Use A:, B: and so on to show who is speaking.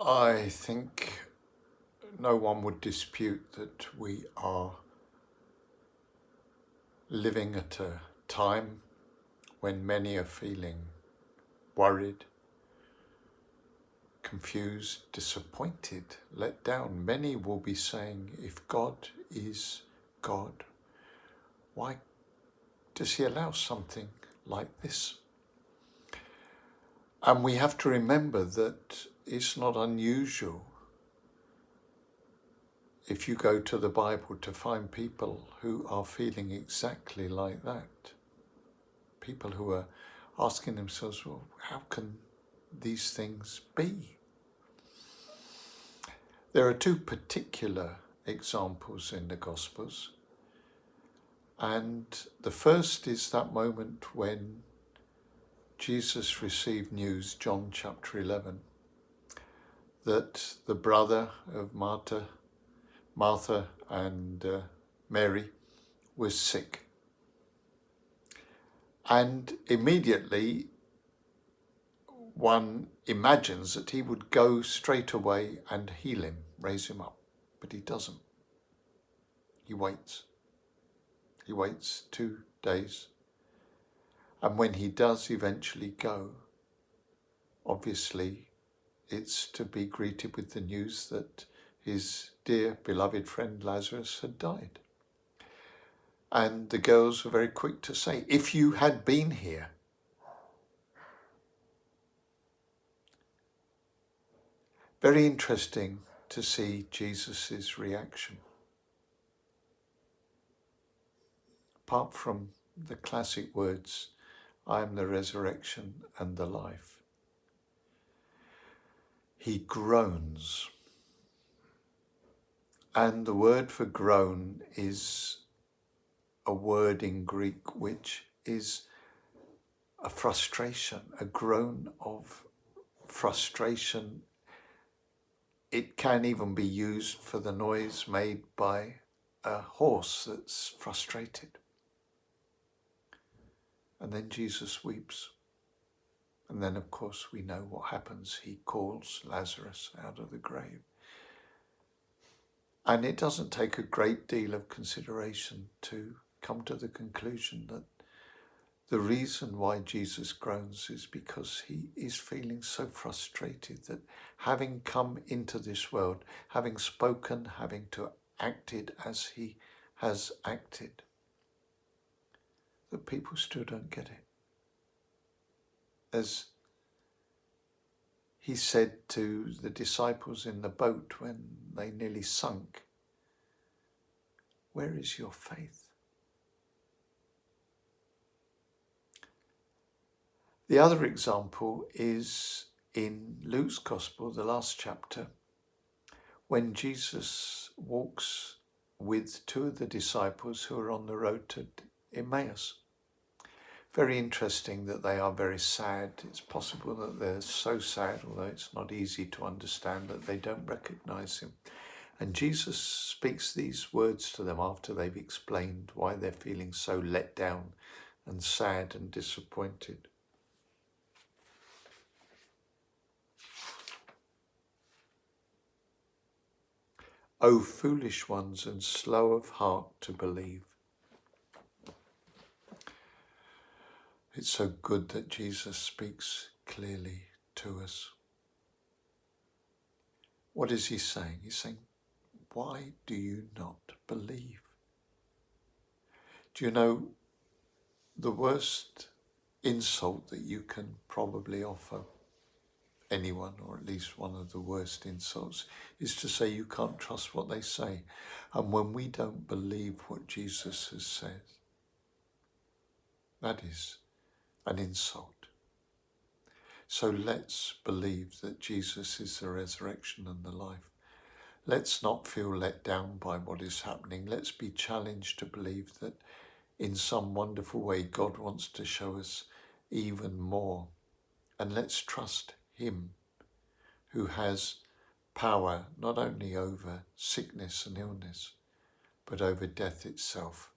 A: I think no one would dispute that we are living at a time when many are feeling worried, confused, disappointed, let down. Many will be saying, if God is God, why does he allow something like this? And we have to remember that it's not unusual if you go to the Bible to find people who are feeling exactly like that. People who are asking themselves, well, how can these things be? There are two particular examples in the Gospels. And the first is that moment when Jesus received news, John chapter 11, that the brother of Martha and Mary was sick. And immediately one imagines that he would go straight away and heal him, raise him up. But he doesn't. He waits. He waits 2 days. And when he does eventually go, obviously it's to be greeted with the news that his dear beloved friend Lazarus had died. And the girls were very quick to say, if you had been here. Very interesting to see Jesus's reaction. Apart from the classic words, I am the resurrection and the life, he groans. And the word for groan is a word in Greek which is a frustration, a groan of frustration. It can even be used for the noise made by a horse that's frustrated. And then Jesus weeps. And then, of course, we know what happens. He calls Lazarus out of the grave. And it doesn't take a great deal of consideration to come to the conclusion that the reason why Jesus groans is because he is feeling so frustrated that having come into this world, having spoken, having to acted as he has acted, that people still don't get it. As he said to the disciples in the boat when they nearly sunk, where is your faith? The other example is in Luke's Gospel, the last chapter, when Jesus walks with two of the disciples who are on the road to Emmaus. Very interesting that they are very sad. It's possible that they're so sad, although it's not easy to understand, that they don't recognize him. And Jesus speaks these words to them after they've explained why they're feeling so let down and sad and disappointed. O foolish ones and slow of heart to believe. It's so good that Jesus speaks clearly to us. What is he saying? He's saying, why do you not believe? Do you know the worst insult that you can probably offer anyone, or at least one of the worst insults, is to say you can't trust what they say. And when we don't believe what Jesus has said, that is an insult. So let's believe that Jesus is the resurrection and the life. Let's not feel let down by what is happening. Let's be challenged to believe that in some wonderful way God wants to show us even more. And let's trust him who has power not only over sickness and illness, but over death itself.